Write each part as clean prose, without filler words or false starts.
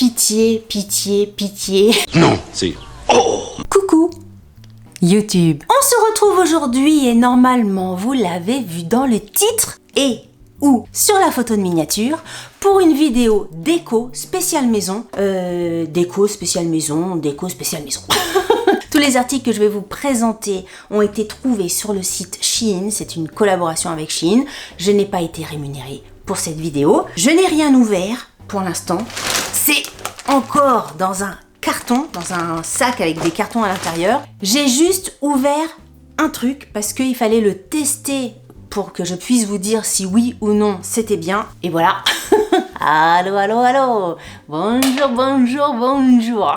Pitié, pitié, pitié. Non, c'est... Oh! Coucou YouTube. On se retrouve aujourd'hui et normalement vous l'avez vu dans le titre et ou sur la photo de miniature pour une vidéo déco spéciale maison. Déco spéciale maison, déco spéciale maison. Tous les articles que je vais vous présenter ont été trouvés sur le site Shein. C'est une collaboration avec Shein. Je n'ai pas été rémunérée pour cette vidéo. Je n'ai rien ouvert pour l'instant. C'est encore dans un carton, dans un sac avec des cartons à l'intérieur. J'ai juste ouvert un truc parce qu'il fallait le tester pour que je puisse vous dire si oui ou non c'était bien. Et voilà. Allô, allô, allô. Bonjour, bonjour, bonjour.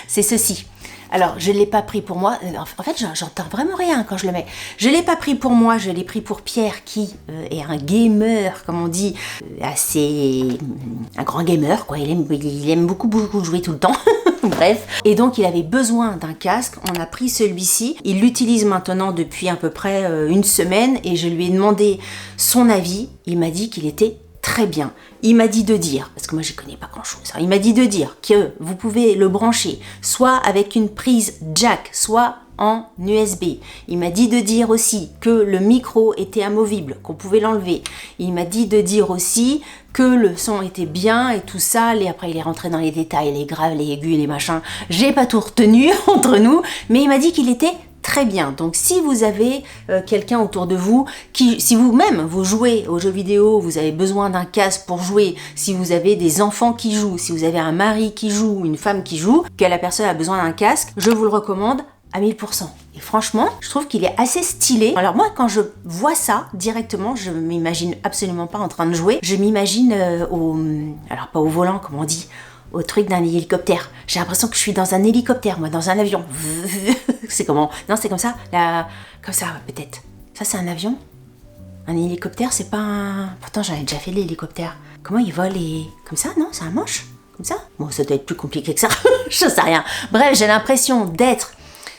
C'est ceci. Alors, je ne l'ai pas pris pour moi. En fait, j'entends vraiment rien quand je le mets. Je ne l'ai pas pris pour moi, je l'ai pris pour Pierre qui est un gamer, comme on dit, un grand gamer, quoi. Il aime beaucoup jouer tout le temps. Bref. Et donc, il avait besoin d'un casque. On a pris celui-ci. Il l'utilise maintenant depuis à peu près une semaine et je lui ai demandé son avis. Il m'a dit qu'il était très bien. Il m'a dit de dire, parce que moi je connais pas grand chose, hein, il m'a dit de dire que vous pouvez le brancher soit avec une prise jack, soit en USB. Il m'a dit de dire aussi que le micro était amovible, qu'on pouvait l'enlever. Il m'a dit de dire aussi que le son était bien et tout ça. Et après il est rentré dans les détails, les graves, les aigus, les machins. J'ai pas tout retenu entre nous, mais il m'a dit qu'il était très bien. Donc si vous avez quelqu'un autour de vous, si vous-même vous jouez aux jeux vidéo, vous avez besoin d'un casque pour jouer, si vous avez des enfants qui jouent, si vous avez un mari qui joue, une femme qui joue, que la personne a besoin d'un casque, je vous le recommande à 1000%. Et franchement, je trouve qu'il est assez stylé. Alors moi, quand je vois ça directement, je m'imagine absolument pas en train de jouer. Je m'imagine alors pas au volant, comme on dit, au truc d'un hélicoptère. J'ai l'impression que je suis dans un hélicoptère, moi, dans un avion. C'est comment? Non, c'est comme ça. Comme ça, peut-être. Ça, c'est un avion? Un hélicoptère, c'est pas un... Pourtant, j'en ai déjà fait l'hélicoptère. Comment il vole comme ça, non? C'est un manche? Comme ça? Bon, ça doit être plus compliqué que ça. Je sais rien. Bref, j'ai l'impression d'être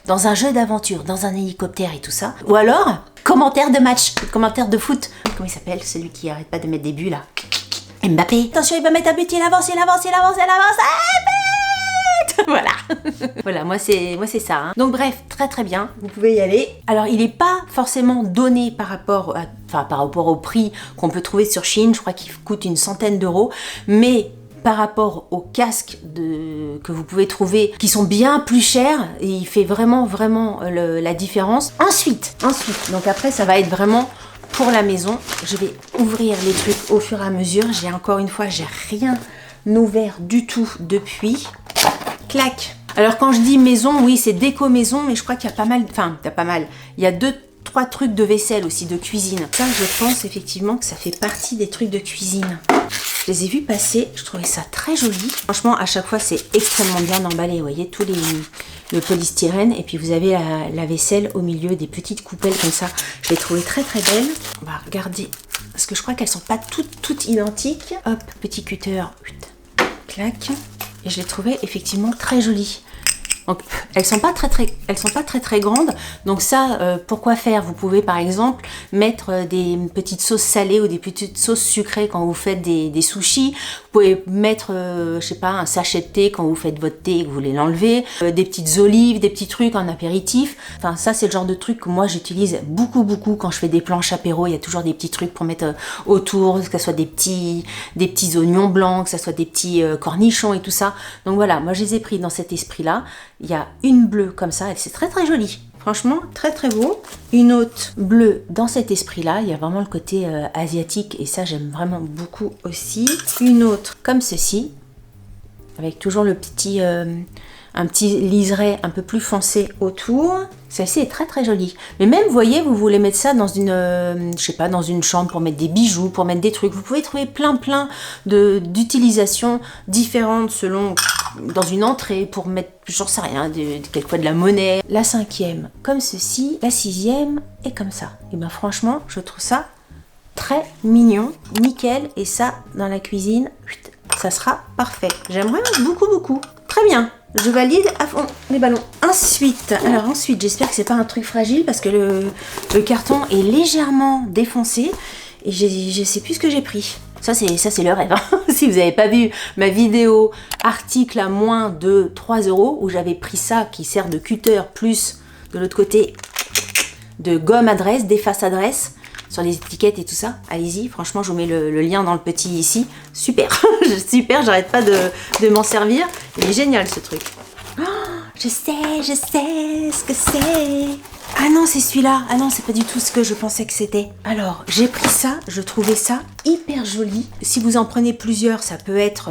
dans un jeu d'aventure, dans un hélicoptère et tout ça. Ou alors, commentaire de match, commentaire de foot. Comment il s'appelle, celui qui arrête pas de mettre des buts, là? Mbappé. Attention, il va mettre un but, il avance. Voilà. Voilà, moi c'est ça. Hein. Donc bref, très très bien. Vous pouvez y aller. Alors, il n'est pas forcément donné par rapport au prix qu'on peut trouver sur Shein. Je crois qu'il coûte une centaine d'euros. Mais par rapport aux casques que vous pouvez trouver, qui sont bien plus chers, et il fait vraiment la différence. Ensuite, donc après, ça va être vraiment pour la maison. Je vais ouvrir les trucs au fur et à mesure. Encore une fois, j'ai rien ouvert du tout depuis. Clac. Alors quand je dis maison, oui, c'est déco maison, mais je crois qu'il y a pas mal. Il y a 2-3 trucs de vaisselle aussi, de cuisine. Ça, je pense effectivement que ça fait partie des trucs de cuisine. Je les ai vus passer, je trouvais ça très joli. Franchement, à chaque fois, c'est extrêmement bien emballé. Vous voyez, le polystyrène, et puis vous avez la vaisselle au milieu, des petites coupelles comme ça. Je l'ai trouvée très très belle. On va regarder, parce que je crois qu'elles sont pas toutes identiques. Hop, petit cutter, clac. Et je l'ai trouvée effectivement très jolie. Donc, elles sont pas très grandes. Donc ça, pourquoi faire? Vous pouvez par exemple mettre des petites sauces salées ou des petites sauces sucrées quand vous faites des sushis. Vous pouvez mettre, je sais pas, un sachet de thé quand vous faites votre thé et que vous voulez l'enlever. Des petites olives, des petits trucs en apéritif. Enfin, ça c'est le genre de truc que moi j'utilise beaucoup quand je fais des planches apéro. Il y a toujours des petits trucs pour mettre autour, que ce soit des petits oignons blancs, que ce soit des petits cornichons et tout ça. Donc voilà, moi je les ai pris dans cet esprit-là. Il y a une bleue comme ça, c'est très très joli. Franchement, très très beau. Une autre bleue dans cet esprit-là. Il y a vraiment le côté asiatique et ça, j'aime vraiment beaucoup aussi. Une autre comme ceci, avec toujours le petit, un petit liseré un peu plus foncé autour. Celle-ci est très très jolie. Mais même, vous voyez, vous voulez mettre ça dans une, je sais pas, dans une chambre pour mettre des bijoux, pour mettre des trucs. Vous pouvez trouver plein d'utilisations différentes selon, dans une entrée, pour mettre, j'en sais rien, quelquefois de la monnaie. La 5e, comme ceci. La 6e est comme ça. Et ben franchement, je trouve ça très mignon, nickel. Et ça, dans la cuisine, ça sera parfait. J'aimerais beaucoup. Très bien. Je valide à fond les ballons. Ensuite, j'espère que c'est pas un truc fragile parce que le carton est légèrement défoncé et je sais plus ce que j'ai pris. Ça c'est le rêve. Hein. Si vous n'avez pas vu ma vidéo article à moins de 3 € où j'avais pris ça qui sert de cutter plus de l'autre côté de gomme adresse, d'efface adresse sur les étiquettes et tout ça, allez-y, franchement je vous mets le lien dans le petit ici, super, super, j'arrête pas de m'en servir, il est génial ce truc. Oh, je sais ce que c'est. Ah non, c'est celui-là. Ah non, c'est pas du tout ce que je pensais que c'était. Alors, j'ai pris ça, je trouvais ça hyper joli. Si vous en prenez plusieurs, ça peut être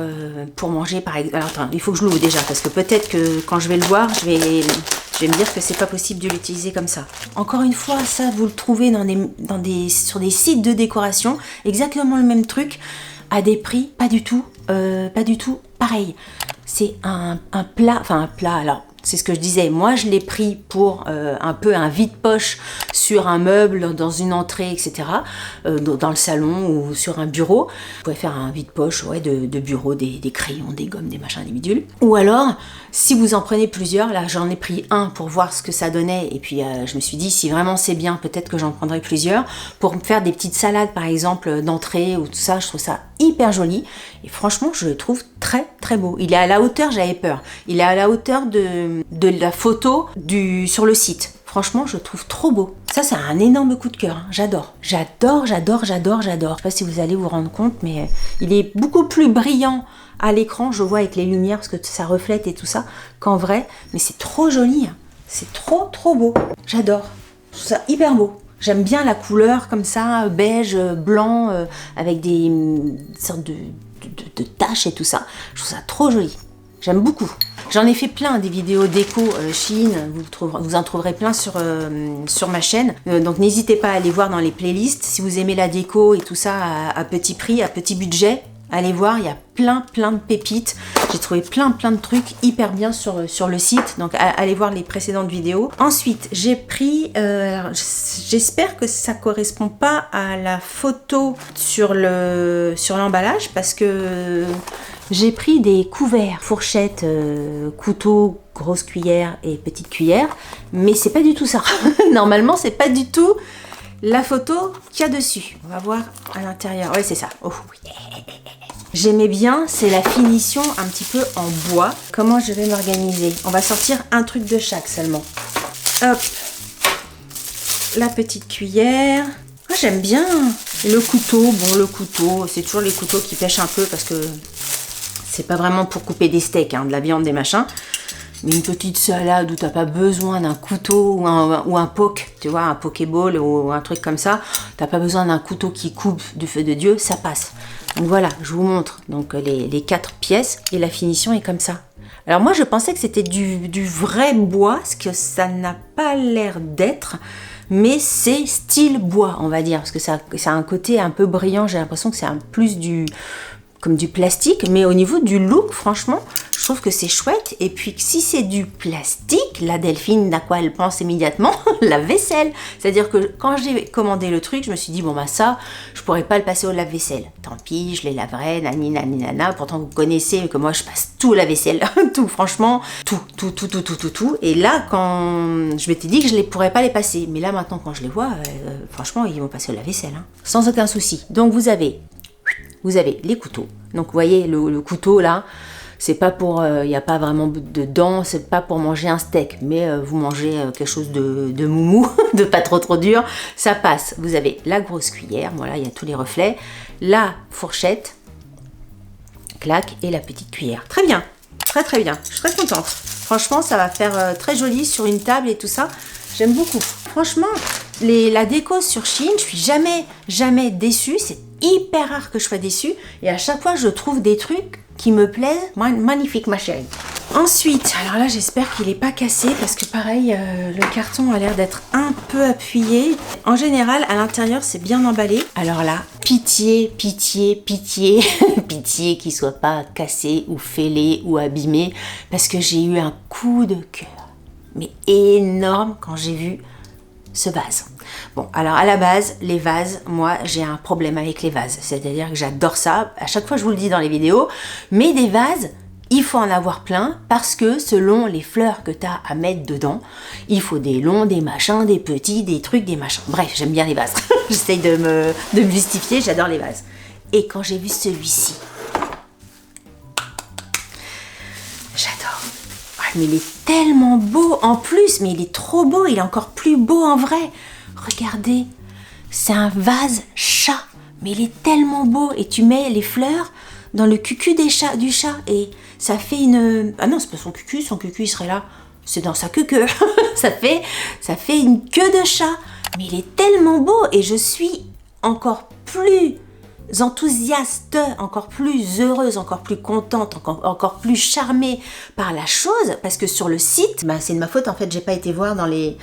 pour manger par exemple. Alors attends, il faut que je l'ouvre déjà, parce que peut-être que quand je vais le voir, je vais me dire que c'est pas possible de l'utiliser comme ça. Encore une fois, ça, vous le trouvez sur des sites de décoration, exactement le même truc, à des prix pas du tout pareil. C'est un plat, alors c'est ce que je disais, moi je l'ai pris pour un peu un vide-poche sur un meuble, dans une entrée, etc. Dans le salon ou sur un bureau. Vous pouvez faire un vide-poche de bureau, des crayons, des gommes, des machins, des bidules. Ou alors, si vous en prenez plusieurs, là j'en ai pris un pour voir ce que ça donnait, et puis je me suis dit, si vraiment c'est bien, peut-être que j'en prendrai plusieurs, pour me faire des petites salades par exemple, d'entrée ou tout ça, je trouve ça hyper joli, et franchement je le trouve très très beau. Il est à la hauteur, j'avais peur, il est à la hauteur de la photo sur le site. Franchement, je le trouve trop beau. Ça, c'est un énorme coup de cœur. Hein. J'adore. Je sais pas si vous allez vous rendre compte, mais il est beaucoup plus brillant à l'écran, je vois avec les lumières, parce que ça reflète et tout ça, qu'en vrai. Mais c'est trop joli. Hein. C'est trop beau. J'adore. Je trouve ça hyper beau. J'aime bien la couleur comme ça, beige, blanc, avec des sortes de taches et tout ça. Je trouve ça trop joli. J'aime beaucoup. J'en ai fait plein des vidéos déco Shein, vous en trouverez plein sur ma chaîne. Donc n'hésitez pas à aller voir dans les playlists. Si vous aimez la déco et tout ça à petit prix, à petit budget, allez voir, il y a plein de pépites. J'ai trouvé plein de trucs hyper bien sur le site. Donc allez voir les précédentes vidéos. Ensuite, j'ai pris, j'espère que ça correspond pas à la photo sur l'emballage, parce que j'ai pris des couverts, fourchettes, couteaux, grosse cuillère et petite cuillère, mais c'est pas du tout ça. Normalement, c'est pas du tout la photo qu'il y a dessus. On va voir à l'intérieur. Ouais, c'est ça. Oh, oui. J'aimais bien, c'est la finition un petit peu en bois. Comment je vais m'organiser? On va sortir un truc de chaque seulement. Hop, la petite cuillère. Ah, j'aime bien le couteau. Bon, le couteau, c'est toujours les couteaux qui pêchent un peu, parce que c'est pas vraiment pour couper des steaks, hein, de la viande, des machins. Mais une petite salade où t'as pas besoin d'un couteau ou un poke, tu vois, un pokéball ou un truc comme ça. T'as pas besoin d'un couteau qui coupe du feu de Dieu, ça passe. Donc voilà, je vous montre donc les 4 pièces et la finition est comme ça. Alors moi je pensais que c'était du vrai bois, ce que ça n'a pas l'air d'être. Mais c'est style bois, on va dire, parce que ça a un côté un peu brillant. J'ai l'impression que c'est plus comme du plastique, mais au niveau du look, franchement, je trouve que c'est chouette. Et puis, si c'est du plastique, la Delphine, à quoi elle pense immédiatement? La vaisselle. C'est-à-dire que quand j'ai commandé le truc, je me suis dit, bon bah ça, je pourrais pas le passer au lave-vaisselle. Tant pis, je les laverai, nani. Pourtant, vous connaissez que moi, je passe tout au lave-vaisselle. Tout, franchement, tout. Et là, quand je m'étais dit que je ne pourrais pas les passer. Mais là, maintenant, quand je les vois, franchement, ils vont passer au lave-vaisselle. Hein, sans aucun souci. Donc, vous avez les couteaux. Donc vous voyez le couteau là, c'est pas pour, il n'y a pas vraiment de dents, c'est pas pour manger un steak, mais vous mangez quelque chose de moumou, de pas trop dur, ça passe. Vous avez la grosse cuillère, voilà, il y a tous les reflets, la fourchette, clac, et la petite cuillère. Très bien, très bien, je suis très contente. Franchement, ça va faire très joli sur une table et tout ça. J'aime beaucoup. Franchement, la déco sur Shein, je suis jamais déçue. C'est hyper rare que je sois déçue. Et à chaque fois, je trouve des trucs qui me plaisent. Magnifique, ma chérie. Ensuite, alors là, j'espère qu'il n'est pas cassé, parce que pareil, le carton a l'air d'être un peu appuyé. En général, à l'intérieur, c'est bien emballé. Alors là, pitié pitié qu'il soit pas cassé ou fêlé ou abîmé, parce que j'ai eu un coup de cœur, mais énorme, quand j'ai vu ce vase. Bon, alors à la base, les vases, moi j'ai un problème avec les vases, c'est-à-dire que j'adore ça, à chaque fois je vous le dis dans les vidéos, mais des vases, il faut en avoir plein, parce que selon les fleurs que tu as à mettre dedans, il faut des longs, des machins, des petits, des trucs, des machins. Bref, j'aime bien les vases. J'essaye de me justifier, j'adore les vases. Et quand j'ai vu celui-ci, J'adore. Ah, mais il est tellement beau en plus, mais il est trop beau, il est encore plus beau en vrai. Regardez, c'est un vase chat, mais il est tellement beau. Et tu mets les fleurs dans le cucu du chat et ça fait une... Ah non, c'est pas son cucu il serait là. C'est dans sa queue. ça fait une queue de chat. Mais il est tellement beau et je suis encore plus enthousiaste, encore plus heureuse, encore plus contente, encore plus charmée par la chose, parce que sur le site, c'est de ma faute en fait, j'ai pas été voir dans les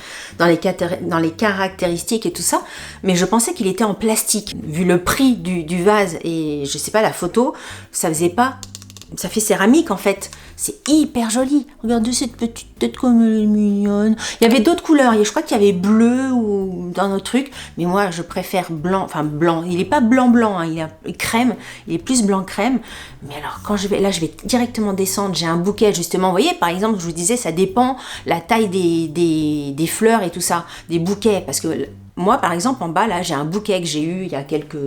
caractéristiques et tout ça, mais je pensais qu'il était en plastique. Vu le prix du vase et je sais pas la photo, ça fait céramique en fait. C'est hyper joli. Regardez cette petite tête comme elle est mignonne. Il y avait d'autres couleurs. Je crois qu'il y avait bleu ou dans notre truc. Mais moi, je préfère blanc. Enfin, blanc. Il n'est pas blanc, hein. Il est crème. Il est plus blanc crème. Mais alors, quand je vais directement descendre. J'ai un bouquet, justement. Vous voyez, par exemple, je vous disais, ça dépend la taille des fleurs et tout ça. Des bouquets. Parce que... Moi, par exemple, en bas, là, j'ai un bouquet que j'ai eu il y a quelques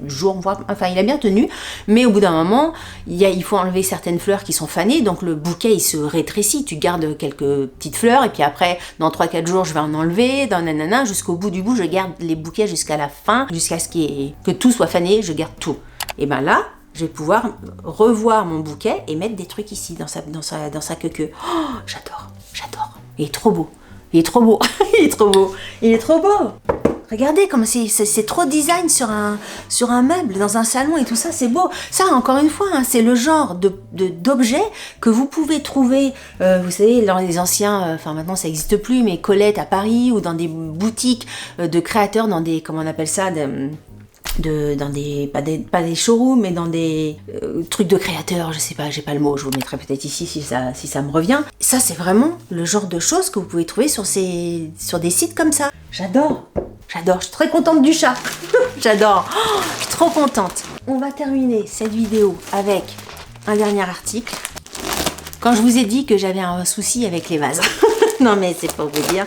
jours, enfin, il a bien tenu, mais au bout d'un moment, il faut enlever certaines fleurs qui sont fanées, donc le bouquet, il se rétrécit. Tu gardes quelques petites fleurs, et puis après, dans 3-4 jours, je vais en enlever, jusqu'au bout du bout, je garde les bouquets jusqu'à la fin, jusqu'à ce que tout soit fané, je garde tout. Et ben là, je vais pouvoir revoir mon bouquet et mettre des trucs ici, dans sa queue. Oh, j'adore. Il est trop beau. Il est trop beau, il est trop beau. Regardez comme c'est trop design sur un meuble, dans un salon et tout ça, c'est beau. Ça, encore une fois, hein, c'est le genre d'objet que vous pouvez trouver, vous savez, dans les anciens, enfin maintenant ça n'existe plus, mais Colette à Paris ou dans des boutiques de créateurs, dans des, comment on appelle ça, dans des pas des showrooms, mais dans des trucs de créateurs, je sais pas, j'ai pas le mot, je vous le mettrai peut-être ici si ça me revient. Ça, c'est vraiment le genre de choses que vous pouvez trouver sur des sites comme ça. J'adore, je suis très contente du chat. J'adore, je suis trop contente. On va terminer cette vidéo avec un dernier article. Quand je vous ai dit que j'avais un souci avec les vases. Non mais c'est pour vous dire,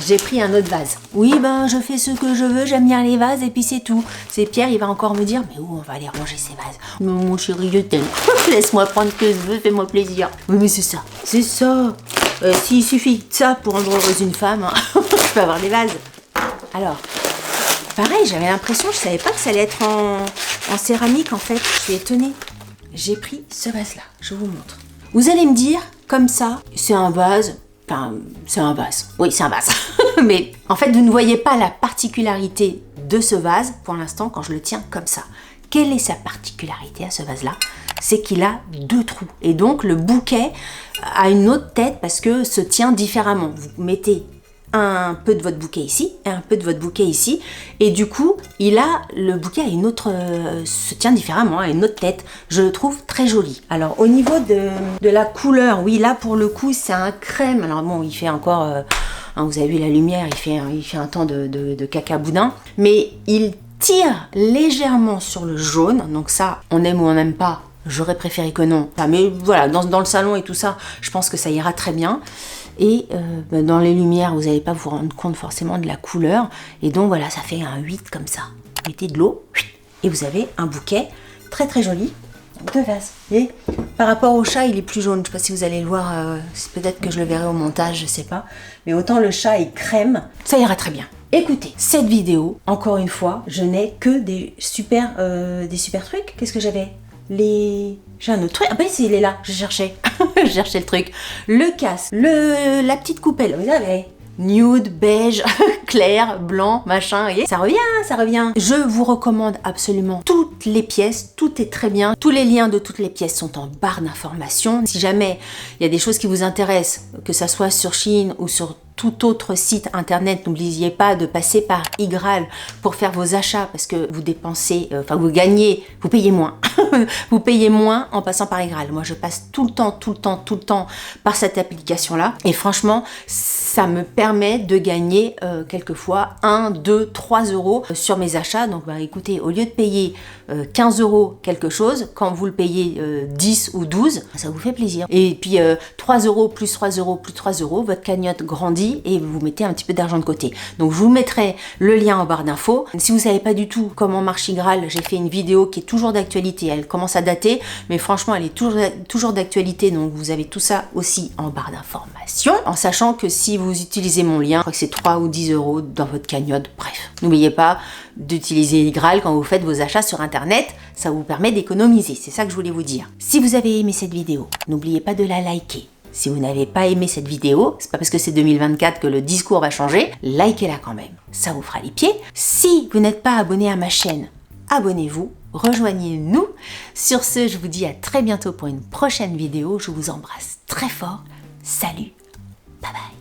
j'ai pris un autre vase. Oui, je fais ce que je veux, j'aime bien les vases et puis c'est tout. C'est Pierre, il va encore me dire, mais où on va aller ranger ces vases? Non, mon chéri, je t'aime. Laisse-moi prendre ce que je veux, fais-moi plaisir. Oui, mais c'est ça. S'il suffit de ça pour rendre heureuse une femme, hein, je peux avoir des vases. Alors, pareil, j'avais l'impression, je savais pas que ça allait être en céramique en fait. Je suis étonnée. J'ai pris ce vase-là, je vous montre. Vous allez me dire, comme ça, c'est un vase. Enfin, c'est un vase. Oui, c'est un vase. Mais en fait, vous ne voyez pas la particularité de ce vase pour l'instant quand je le tiens comme ça. Quelle est sa particularité à ce vase-là? C'est qu'il a 2 trous. Et donc, le bouquet a une autre tête parce que se tient différemment. Vous mettez un peu de votre bouquet ici et un peu de votre bouquet ici, et du coup le bouquet a une autre se tient différemment, a une autre tête. Je le trouve très joli. Alors au niveau de la couleur, oui, là pour le coup c'est un crème. Alors bon, il fait encore vous avez vu la lumière, il fait un temps de caca boudin, mais il tire légèrement sur le jaune, donc ça on aime ou on n'aime pas. J'aurais préféré que non. Enfin, mais voilà, dans le salon et tout ça, je pense que ça ira très bien. Et dans les lumières, vous n'allez pas vous rendre compte forcément de la couleur. Et donc voilà, ça fait un 8 comme ça. Vous mettez de l'eau et vous avez un bouquet très très joli de vases. Et par rapport au chat, il est plus jaune. Je ne sais pas si vous allez le voir, peut-être que je le verrai au montage, je ne sais pas. Mais autant le chat est crème, ça ira très bien. Écoutez, cette vidéo, encore une fois, je n'ai que des super trucs. Qu'est-ce que j'avais? J'ai un autre truc. Ah ben il est là, je cherchais. Je cherchais le truc. Le casque, la petite coupelle, vous savez. Nude, beige, clair, blanc, machin, vous voyez, ça revient. Je vous recommande absolument toutes les pièces, tout est très bien. Tous les liens de toutes les pièces sont en barre d'informations. Si jamais il y a des choses qui vous intéressent, que ça soit sur Shein ou sur tout autre site internet, n'oubliez pas de passer par iGraal pour faire vos achats parce que vous dépensez, vous gagnez, vous payez moins. Vous payez moins en passant par iGraal. Moi, je passe tout le temps par cette application-là. Et franchement, ça me permet de gagner quelquefois 1, 2, 3 euros sur mes achats. Donc, écoutez, au lieu de payer 15 euros quelque chose, quand vous le payez 10 ou 12, ça vous fait plaisir. Et puis, 3 euros plus 3 euros plus 3 euros, votre cagnotte grandit et vous mettez un petit peu d'argent de côté. Donc, je vous mettrai le lien en barre d'infos. Si vous ne savez pas du tout comment marche iGraal, j'ai fait une vidéo qui est toujours d'actualité. elle commence à dater, mais franchement, elle est toujours d'actualité, donc vous avez tout ça aussi en barre d'informations, en sachant que si vous utilisez mon lien, je crois que c'est 3 ou 10 € dans votre cagnotte, bref. N'oubliez pas d'utiliser Graal quand vous faites vos achats sur internet, ça vous permet d'économiser, c'est ça que je voulais vous dire. Si vous avez aimé cette vidéo, n'oubliez pas de la liker. Si vous n'avez pas aimé cette vidéo, c'est pas parce que c'est 2024 que le discours va changer, likez-la quand même, ça vous fera les pieds. Si vous n'êtes pas abonné à ma chaîne, abonnez-vous, rejoignez-nous. Sur ce, je vous dis à très bientôt pour une prochaine vidéo, je vous embrasse très fort, salut, bye bye.